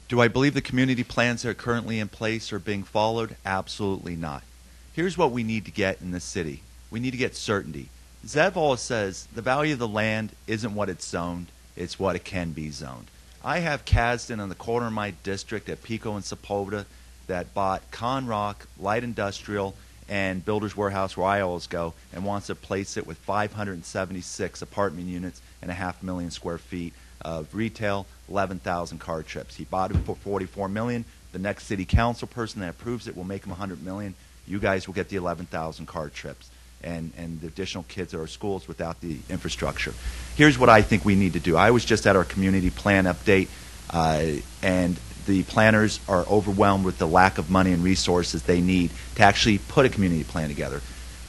Do I believe the community plans that are currently in place are being followed? Absolutely not. Here's what we need to get in this city. We need to get certainty. Zev always says the value of the land isn't what it's zoned, it's what it can be zoned. I have Kasdan on the corner of my district at Pico and Sepulveda that bought Conrock, light industrial, and Builder's Warehouse, where I always go, and wants to place it with 576 apartment units and 500,000 square feet of retail, 11,000 car trips. He bought it for $44 million. The next city council person that approves it will make him $100 million. You guys will get the 11,000 car trips and the additional kids at our schools without the infrastructure. Here's what I think we need to do. I was just at our community plan update, and the planners are overwhelmed with the lack of money and resources they need to actually put a community plan together.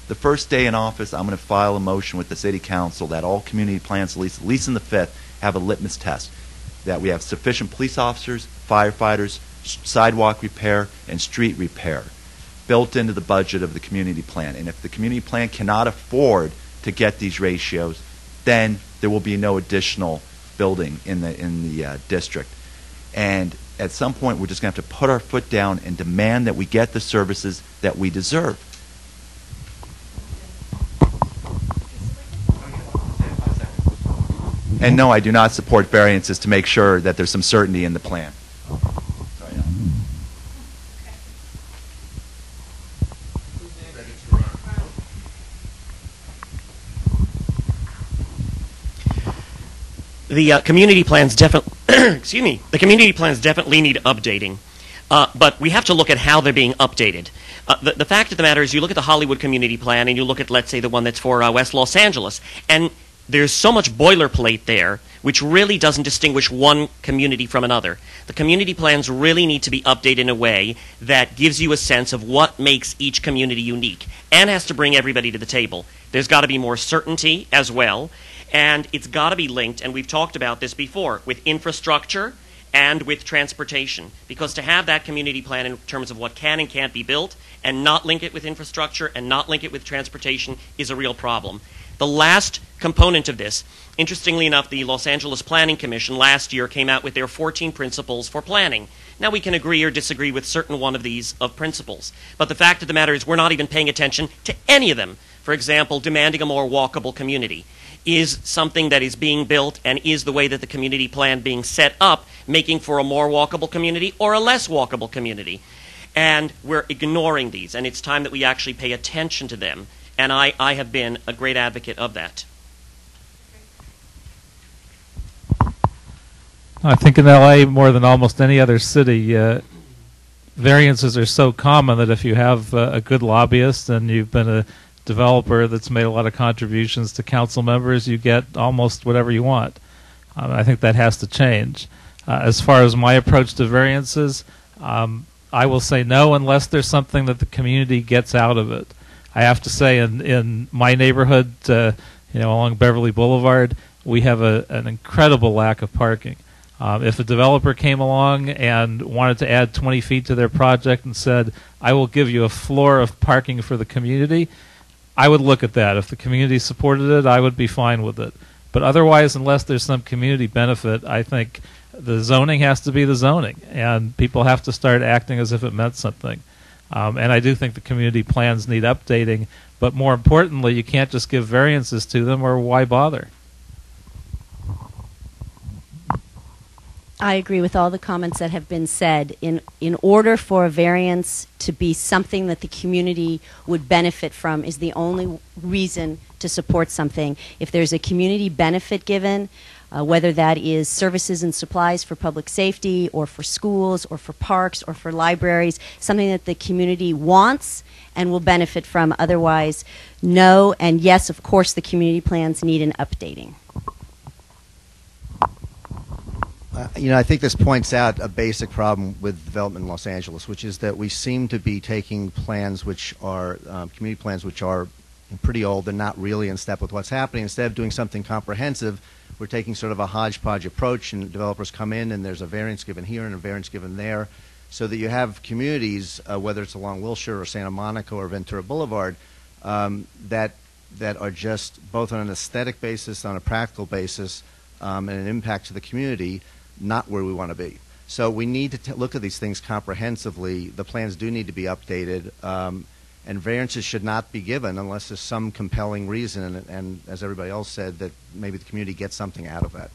The first day in office, I'm going to file a motion with the city council that all community plans, at least in the 5th, have a litmus test, that we have sufficient police officers, firefighters, sidewalk repair, and street repair built into the budget of the community plan. And if the community plan cannot afford to get these ratios, then there will be no additional building in the district. And at some point, we're just going to have to put our foot down and demand that we get the services that we deserve. And no, I do not support variances to make sure that there's some certainty in the plan. Sorry, no. The community plans definitely, excuse me, the community plans definitely need updating, but we have to look at how they're being updated. The fact of the matter is, you look at the Hollywood community plan, and you look at, let's say, the one that's for West Los Angeles, and there's so much boilerplate there, which really doesn't distinguish one community from another. The community plans really need to be updated in a way that gives you a sense of what makes each community unique, and has to bring everybody to the table. There's got to be more certainty as well, and it's got to be linked, and we've talked about this before, with infrastructure and with transportation. Because to have that community plan in terms of what can and can't be built, and not link it with infrastructure and not link it with transportation, is a real problem. The last component of this, interestingly enough, the Los Angeles Planning Commission last year came out with their 14 principles for planning. Now, we can agree or disagree with certain one of these principles, but the fact of the matter is we're not even paying attention to any of them. For example, demanding a more walkable community is something that is being built, and is the way that the community plan being set up making for a more walkable community or a less walkable community? And we're ignoring these, and it's time that we actually pay attention to them. And I have been a great advocate of that. I think in LA, more than almost any other city, variances are so common that if you have a good lobbyist and you've been a developer that's made a lot of contributions to council members, you get almost whatever you want. I think that has to change. As far as my approach to variances, I will say no unless there's something that the community gets out of it. I have to say, in my neighborhood, along Beverly Boulevard, we have an incredible lack of parking. If a developer came along and wanted to add 20 feet to their project and said, I will give you a floor of parking for the community, I would look at that. If the community supported it, I would be fine with it. But otherwise, unless there's some community benefit, I think the zoning has to be the zoning, and people have to start acting as if it meant something. And I do think the community plans need updating, but more importantly, you can't just give variances to them, or why bother? I agree with all the comments that have been said. In order for a variance to be something that the community would benefit from is the only reason to support something. If there's a community benefit given, whether that is services and supplies for public safety or for schools or for parks or for libraries, something that the community wants and will benefit from. Otherwise, no. And yes, of course, the community plans need an updating. I think this points out a basic problem with development in Los Angeles, which is that we seem to be taking plans which are community plans which are pretty old and not really in step with what's happening. Instead of doing something comprehensive, we're taking sort of a hodgepodge approach, and developers come in and there's a variance given here and a variance given there, so that you have communities, whether it's along Wilshire or Santa Monica or Ventura Boulevard, that are just both on an aesthetic basis, on a practical basis, and an impact to the community, not where we want to be. So we need to look at these things comprehensively. The plans do need to be updated, and variances should not be given unless there's some compelling reason, and as everybody else said, that maybe the community gets something out of that.